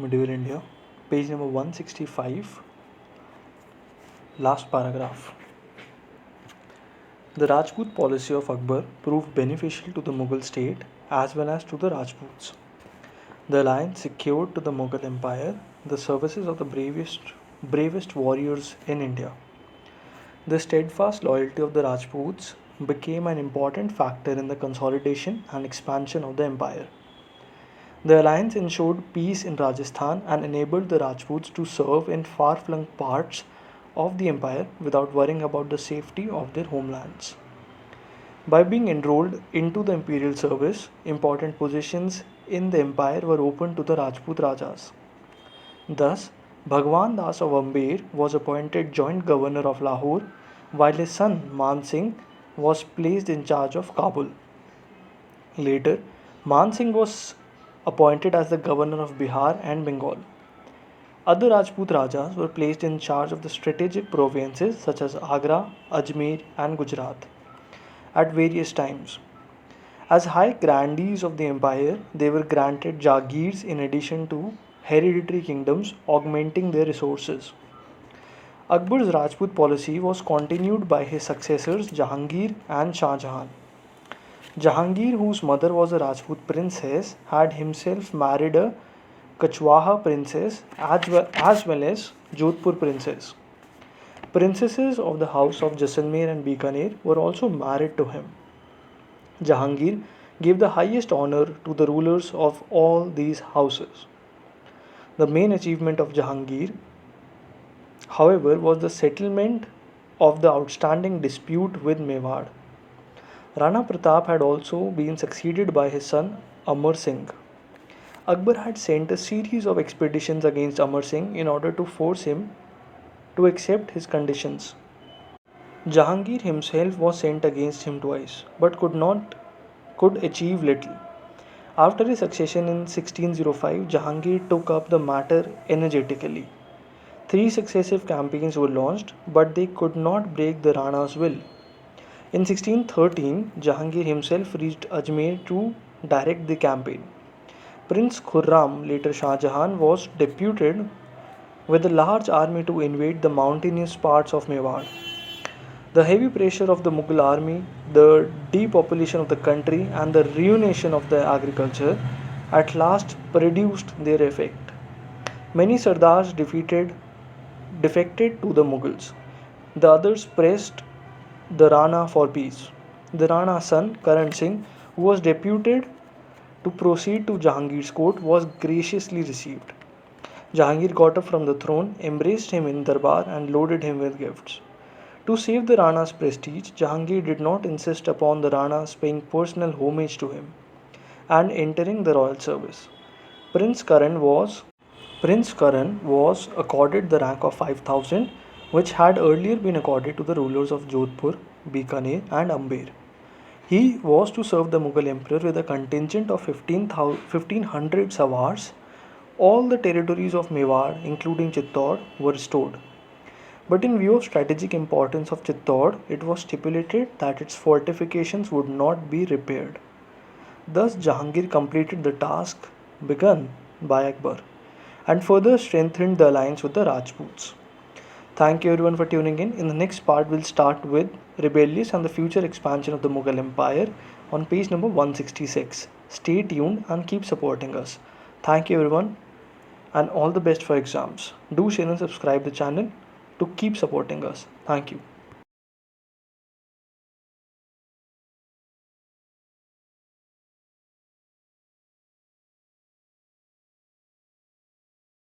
Medieval India, page number 165, last paragraph. The Rajput policy of Akbar proved beneficial to the Mughal state as well as to the Rajputs. The alliance secured to the Mughal Empire the services of the bravest warriors in India. The steadfast loyalty of the Rajputs became an important factor in the consolidation and expansion of the empire. The alliance ensured peace in Rajasthan and enabled the Rajputs to serve in far flung parts of the empire without worrying about the safety of their homelands. By being enrolled into the imperial service, important positions in the empire were open to the Rajput Rajas. Thus, Bhagwan Das of Amber was appointed joint governor of Lahore, while his son Man Singh was placed in charge of Kabul. Later, Man Singh was appointed as the governor of Bihar and Bengal. Other Rajput Rajas were placed in charge of the strategic provinces such as Agra, Ajmer, and Gujarat at various times. As high grandees of the empire, they were granted Jagirs in addition to hereditary kingdoms, augmenting their resources. Akbar's Rajput policy was continued by his successors Jahangir and Shah Jahan. Jahangir, whose mother was a Rajput princess, had himself married a Kachwaha princess as well as Jodhpur princess. Princesses of the house of Jaisalmer and Bikaner were also married to him. Jahangir gave the highest honor to the rulers of all these houses. The main achievement of Jahangir, however, was the settlement of the outstanding dispute with Mewar. Rana Pratap had also been succeeded by his son Amar Singh. Akbar had sent a series of expeditions against Amar Singh in order to force him to accept his conditions. Jahangir himself was sent against him twice, but could achieve little. After his succession in 1605, Jahangir took up the matter energetically. 3 successive campaigns were launched, but they could not break the Rana's will. In 1613, Jahangir himself reached Ajmer to direct the campaign. Prince Khurram, later Shah Jahan, was deputed with a large army to invade the mountainous parts of Mewar. The heavy pressure of the Mughal army, the depopulation of the country, and the ruination of the agriculture at last produced their effect. Many Sardars defected to the Mughals. The others pressed the Rana for peace. The Rana's son, Karan Singh, who was deputed to proceed to Jahangir's court, was graciously received. Jahangir got up from the throne, embraced him in Darbar, and loaded him with gifts. To save the Rana's prestige, Jahangir did not insist upon the Ranas paying personal homage to him and entering the royal service. Prince Karan was accorded the rank of 5,000, which had earlier been accorded to the rulers of Jodhpur, Bikaner, and Amber. He was to serve the Mughal emperor with a contingent of 1,500 Sawars. All the territories of Mewar, including Chittor, were restored. But in view of strategic importance of Chittor, it was stipulated that its fortifications would not be repaired. Thus, Jahangir completed the task begun by Akbar and further strengthened the alliance with the Rajputs. Thank you everyone for tuning in. In the next part, we'll start with rebellious and the future expansion of the Mughal Empire on page number 166. Stay tuned and keep supporting us. Thank you everyone and all the best for exams. Do share and subscribe the channel to keep supporting us. Thank you.